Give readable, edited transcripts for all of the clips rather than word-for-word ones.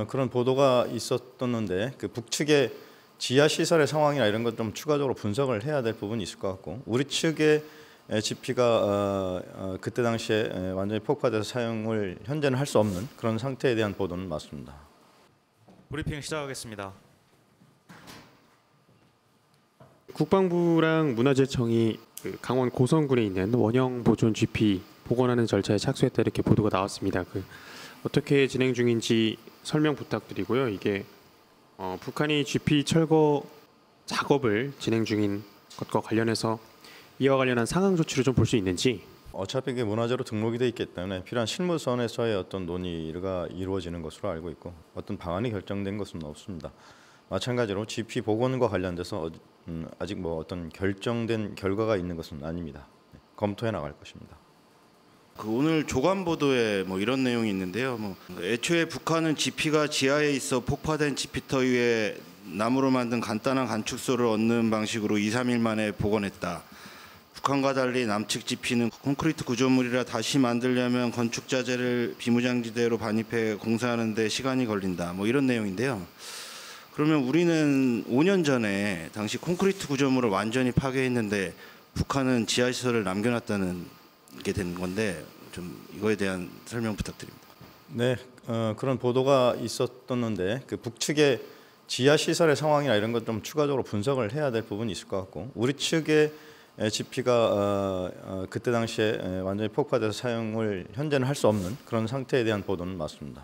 그런 보도가 있었었는데 그 북측의 지하 시설의 상황이나 이런 것 좀 추가적으로 분석을 해야 될 부분이 있을 것 같고, 우리 측의 GP가 그때 당시에 완전히 폭파돼서 사용을 현재는 할 수 없는 그런 상태에 대한 보도는 맞습니다. 브리핑 시작하겠습니다. 국방부랑 문화재청이 강원 고성군에 있는 원형 보존 GP 복원하는 절차에 착수했다 이렇게 보도가 나왔습니다. 어떻게 진행 중인지 설명 부탁드리고요. 이게 북한이 GP 철거 작업을 진행 중인 것과 관련해서 이와 관련한 상황 조치를 좀 볼 수 있는지. 어차피 이게 문화재로 등록이 돼 있기 때문에 필요한 실무선에서의 어떤 논의가 이루어지는 것으로 알고 있고, 어떤 방안이 결정된 것은 없습니다. 마찬가지로 GP 복원과 관련돼서 아직 어떤 결정된 결과가 있는 것은 아닙니다. 검토해 나갈 것입니다. 오늘 조간 보도에 이런 내용이 있는데요. 애초에 북한은 GP가 지하에 있어 폭파된 GP터 위에 나무로 만든 간단한 간축소를 얻는 방식으로 2-3일 만에 복원했다. 북한과 달리 남측 GP는 콘크리트 구조물이라 다시 만들려면 건축 자재를 비무장지대로 반입해 공사하는 데 시간이 걸린다. 이런 내용인데요. 그러면 우리는 5년 전에 당시 콘크리트 구조물을 완전히 파괴했는데 북한은 지하 시설을 남겨놨다는 게 된 건데, 좀 이거에 대한 설명 부탁드립니다. 네, 그런 보도가 있었었는데 그 북측의 지하 시설의 상황이나 이런 것 좀 추가적으로 분석을 해야 될 부분이 있을 것 같고, 우리 측의 GP가 그때 당시에 완전히 폭파돼서 사용을 현재는 할 수 없는 그런 상태에 대한 보도는 맞습니다.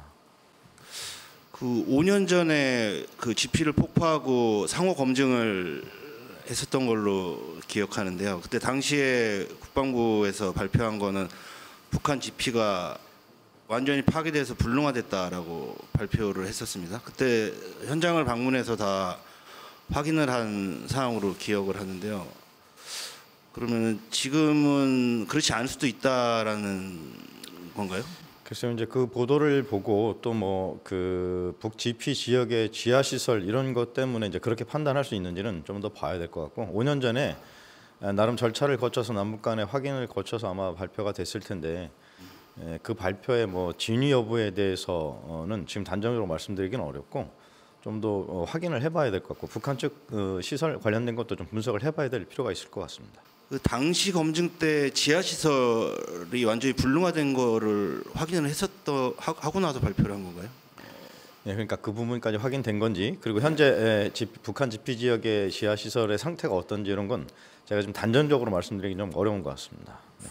5년 전에 GP를 폭파하고 상호 검증을 했었던 걸로 기억하는데요. 그때 당시에 국방부에서 발표한 거는 북한 GP가 완전히 파괴돼서 불능화됐다라고 발표를 했었습니다. 그때 현장을 방문해서 다 확인을 한 사항으로 기억을 하는데요. 그러면 지금은 그렇지 않을 수도 있다라는 건가요? 글쎄요, 이제 그 보도를 보고 또 북 GP 지역의 지하 시설 이런 것 때문에 이제 그렇게 판단할 수 있는지는 좀 더 봐야 될 것 같고, 5년 전에 나름 절차를 거쳐서 남북 간의 확인을 거쳐서 아마 발표가 됐을 텐데, 그 발표의 진위 여부에 대해서는 지금 단정적으로 말씀드리기는 어렵고, 좀 더 확인을 해봐야 될 것 같고, 북한 측 시설 관련된 것도 좀 분석을 해봐야 될 필요가 있을 것 같습니다. 당시 검증 때 지하 시설이 완전히 불능화된 거를 확인을 하고 나서 발표를 한 건가요? 네, 그러니까 그 부분까지 확인된 건지, 그리고 현재 북한 GP 지역의 지하 시설의 상태가 어떤지 이런 건 제가 좀 단전적으로 말씀드리기 좀 어려운 것 같습니다. 네.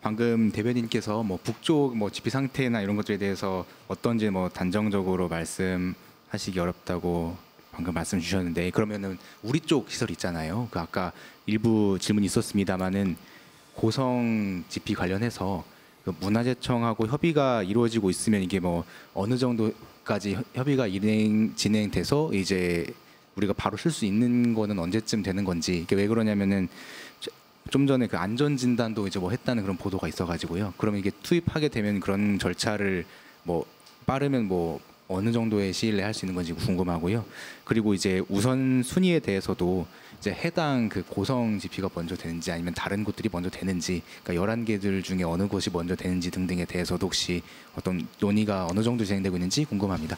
방금 대변인께서 북쪽 GP 상태나 이런 것들에 대해서 어떤지 단정적으로 말씀하시기 어렵다고 방금 말씀 주셨는데, 그러면은 우리 쪽 시설 있잖아요. 아까 일부 질문이 있었습니다만은 고성 GP 관련해서 문화재청하고 협의가 이루어지고 있으면 이게 어느 정도까지 협의가 진행돼서 이제 우리가 바로 쓸 수 있는 거는 언제쯤 되는 건지. 이게 왜 그러냐면은 좀 전에 안전 진단도 이제 했다는 그런 보도가 있어가지고요. 그러면 이게 투입하게 되면 그런 절차를 빠르면 어느 정도의 시일 내에 할 수 있는 건지 궁금하고요. 그리고 이제 우선 순위에 대해서도 이제 해당 고성 GP가 먼저 되는지 아니면 다른 곳들이 먼저 되는지, 그러니까 11개들 중에 어느 곳이 먼저 되는지 등등에 대해서도 혹시 어떤 논의가 어느 정도 진행되고 있는지 궁금합니다.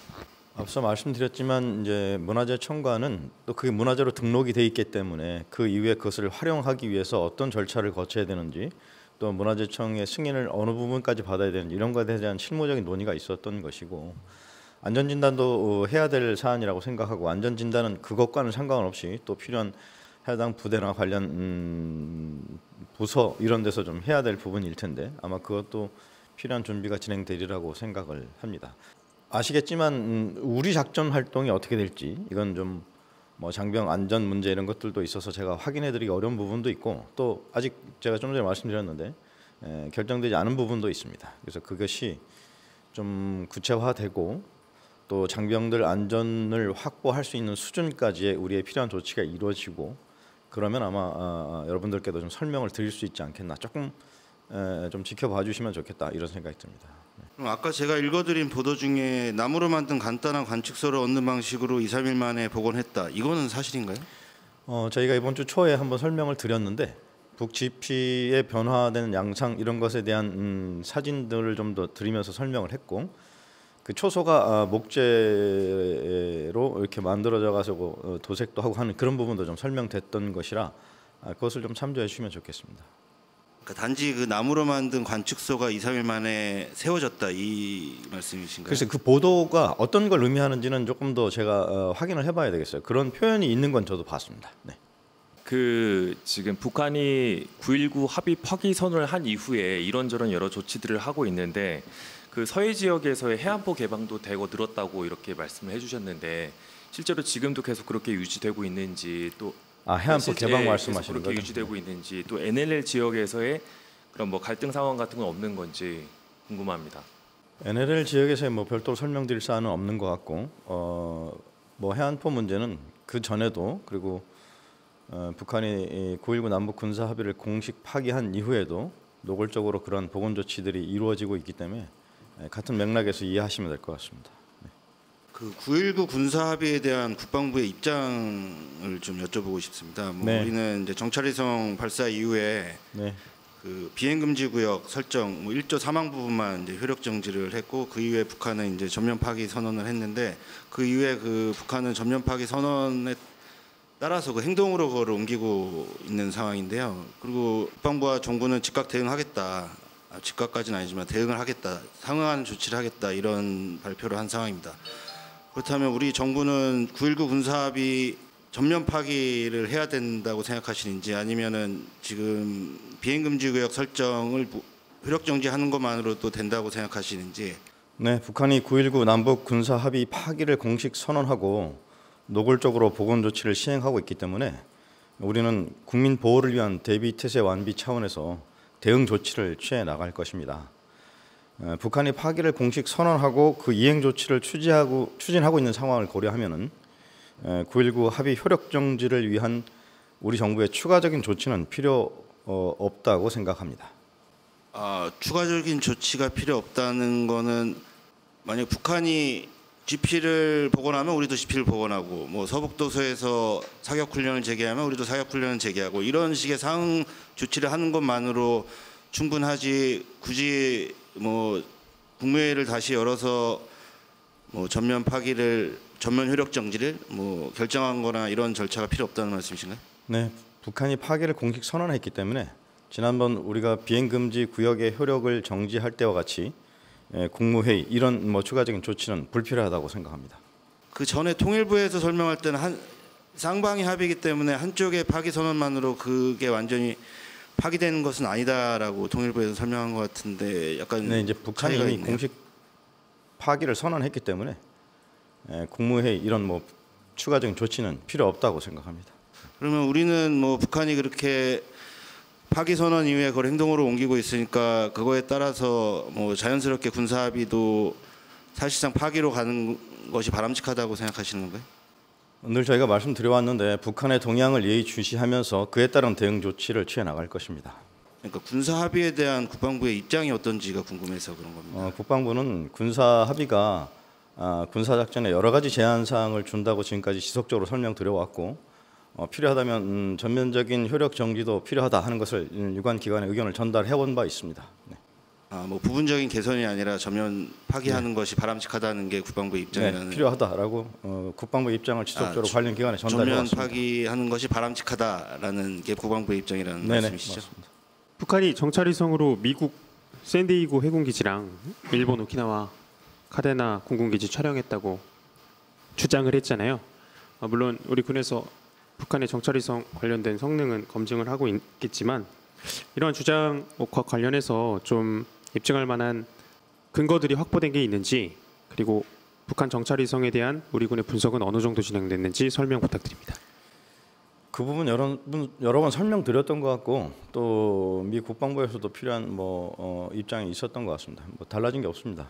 앞서 말씀드렸지만 이제 문화재청과는 또 그게 문화재로 등록이 돼 있기 때문에 그 이후에 그것을 활용하기 위해서 어떤 절차를 거쳐야 되는지, 또 문화재청의 승인을 어느 부분까지 받아야 되는지 이런 것에 대한 실무적인 논의가 있었던 것이고, 안전진단도 해야 될 사안이라고 생각하고, 안전진단은 그것과는 상관없이 또 필요한 해당 부대나 관련 부서 이런 데서 좀 해야 될 부분일 텐데, 아마 그것도 필요한 준비가 진행되리라고 생각을 합니다. 아시겠지만 우리 작전 활동이 어떻게 될지 이건 좀 장병 안전 문제 이런 것들도 있어서 제가 확인해드리기 어려운 부분도 있고, 또 아직 제가 좀 전에 말씀드렸는데 결정되지 않은 부분도 있습니다. 그래서 그것이 좀 구체화되고 또 장병들 안전을 확보할 수 있는 수준까지의 우리의 필요한 조치가 이루어지고, 그러면 아마 여러분들께도 좀 설명을 드릴 수 있지 않겠나, 조금 좀 지켜봐 주시면 좋겠다 이런 생각이 듭니다. 그럼 아까 제가 읽어드린 보도 중에 나무로 만든 간단한 관측소를 얻는 방식으로 2-3일 만에 복원했다, 이거는 사실인가요? 저희가 이번 주 초에 한번 설명을 드렸는데, 북 GP의 변화되는 양상 이런 것에 대한 사진들을 좀 더 드리면서 설명을 했고, 그 초소가 목재로 이렇게 만들어져 가지고 도색도 하고 하는 그런 부분도 좀 설명됐던 것이라 그것을 좀 참조해 주시면 좋겠습니다. 그러니까 단지 그 나무로 만든 관측소가 2, 3일 만에 세워졌다 이 말씀이신가요? 그래서 그 보도가 어떤 걸 의미하는지는 조금 더 제가 확인을 해봐야 되겠어요. 그런 표현이 있는 건 저도 봤습니다. 네. 그 지금 북한이 9.19 합의 파기 선언을 한 이후에 이런저런 여러 조치들을 하고 있는데 그 서해 지역에서의 해안포 개방도 대거 늘었다고 이렇게 말씀을 해주셨는데 실제로 지금도 계속 그렇게 유지되고 있는지 또 해안포 개방 말씀하시는 그렇게 거죠? 유지되고 있는지 또 NLL 지역에서의 그런 뭐 갈등 상황 같은 건 없는 건지 궁금합니다. NLL 지역에서 뭐 별도로 설명드릴 사안은 없는 것 같고 뭐 해안포 문제는 그 전에도 그리고 북한이 9.19 남북 군사 합의를 공식 파기한 이후에도 노골적으로 그런 보건 조치들이 이루어지고 있기 때문에 같은 맥락에서 이해하시면 될 것 같습니다. 그 9.19 군사 합의에 대한 국방부의 입장을 좀 여쭤보고 싶습니다. 뭐 네. 우리는 이제 정찰위성 발사 이후에 네. 그 비행 금지 구역 설정 뭐 1조 3항 부분만 이제 효력 정지를 했고 그 이후에 북한은 이제 전면 파기 선언을 했는데 그 이후에 그 북한은 전면 파기 선언에 따라서 그 행동으로 그걸 옮기고 있는 상황인데요. 그리고 국방부와 정부는 즉각 대응하겠다. 즉각까지는 아니지만 대응을 하겠다. 상응하는 조치를 하겠다. 이런 발표를 한 상황입니다. 그렇다면 우리 정부는 9.19 군사합의 전면 파기를 해야 된다고 생각하시는지 아니면은 지금 비행금지구역 설정을 효력 정지하는 것만으로도 된다고 생각하시는지. 네, 북한이 9.19 남북 군사 합의 파기를 공식 선언하고 노골적으로 보건 조치를 시행하고 있기 때문에 우리는 국민 보호를 위한 대비 태세 완비 차원에서 대응 조치를 취해 나갈 것입니다. 북한이 파기를 공식 선언하고 그 이행 조치를 추진하고 있는 상황을 고려하면은 9.19 합의 효력 정지를 위한 우리 정부의 추가적인 조치는 필요 없다고 생각합니다. 추가적인 조치가 필요 없다는 거는 만약 북한이 GP를 복원하면 우리도 GP를 복원하고 뭐 서북도서에서 사격 훈련을 재개하면 우리도 사격 훈련을 재개하고 이런 식의 상응 조치를 하는 것만으로 충분하지 굳이 뭐 국무회의를 다시 열어서 뭐 전면 파기를 전면 효력 정지를 뭐 결정한 거나 이런 절차가 필요 없다는 말씀이신가요? 네, 북한이 파기를 공식 선언했기 때문에 지난번 우리가 비행 금지 구역의 효력을 정지할 때와 같이 국무회의 이런 뭐 추가적인 조치는 불필요하다고 생각합니다. 그 전에 통일부에서 설명할 때는 한 쌍방이 합의이기 때문에 한쪽의 파기 선언만으로 그게 완전히 파기되는 것은 아니다라고 통일부에서 설명한 것 같은데 약간 네, 이제 북한이 이미 공식 파기를 선언했기 때문에 국무회의 이런 뭐 추가적인 조치는 필요 없다고 생각합니다. 그러면 우리는 뭐 북한이 그렇게 파기 선언 이후에 그걸 행동으로 옮기고 있으니까 그거에 따라서 뭐 자연스럽게 군사 합의도 사실상 파기로 가는 것이 바람직하다고 생각하시는 건가요? 늘 저희가 말씀드려왔는데 북한의 동향을 예의주시하면서 그에 따른 대응 조치를 취해 나갈 것입니다. 그러니까 군사 합의에 대한 국방부의 입장이 어떤지가 궁금해서 그런 겁니다. 국방부는 군사 합의가 군사 작전에 여러 가지 제한 사항을 준다고 지금까지 지속적으로 설명드려왔고 필요하다면 전면적인 효력 정지도 필요하다 하는 것을 유관 기관의 의견을 전달해온 바 있습니다. 네. 뭐 부분적인 개선이 아니라 전면 파기하는 것이 바람직하다는 게 국방부의 입장이라는. 네, 필요하다라고 국방부 입장을 지속적으로 관련 기관에 전달해왔습니다. 전면 파기하는 것이 바람직하다라는 게 국방부의 입장이라는 말씀이시죠? 맞습니다. 북한이 정찰위성으로 미국 샌디에이고 해군기지랑 일본 오키나와 카데나 공군기지 촬영했다고 주장을 했잖아요. 물론 우리 군에서 북한의 정찰위성 관련된 성능은 검증을 하고 있겠지만 이러한 주장과 관련해서 좀 입증할 만한 근거들이 확보된 게 있는지 그리고 북한 정찰위성에 대한 우리 군의 분석은 어느 정도 진행됐는지 설명 부탁드립니다. 그 부분 여러 번 설명드렸던 것 같고 또 미 국방부에서도 필요한 입장이 있었던 것 같습니다. 달라진 게 없습니다.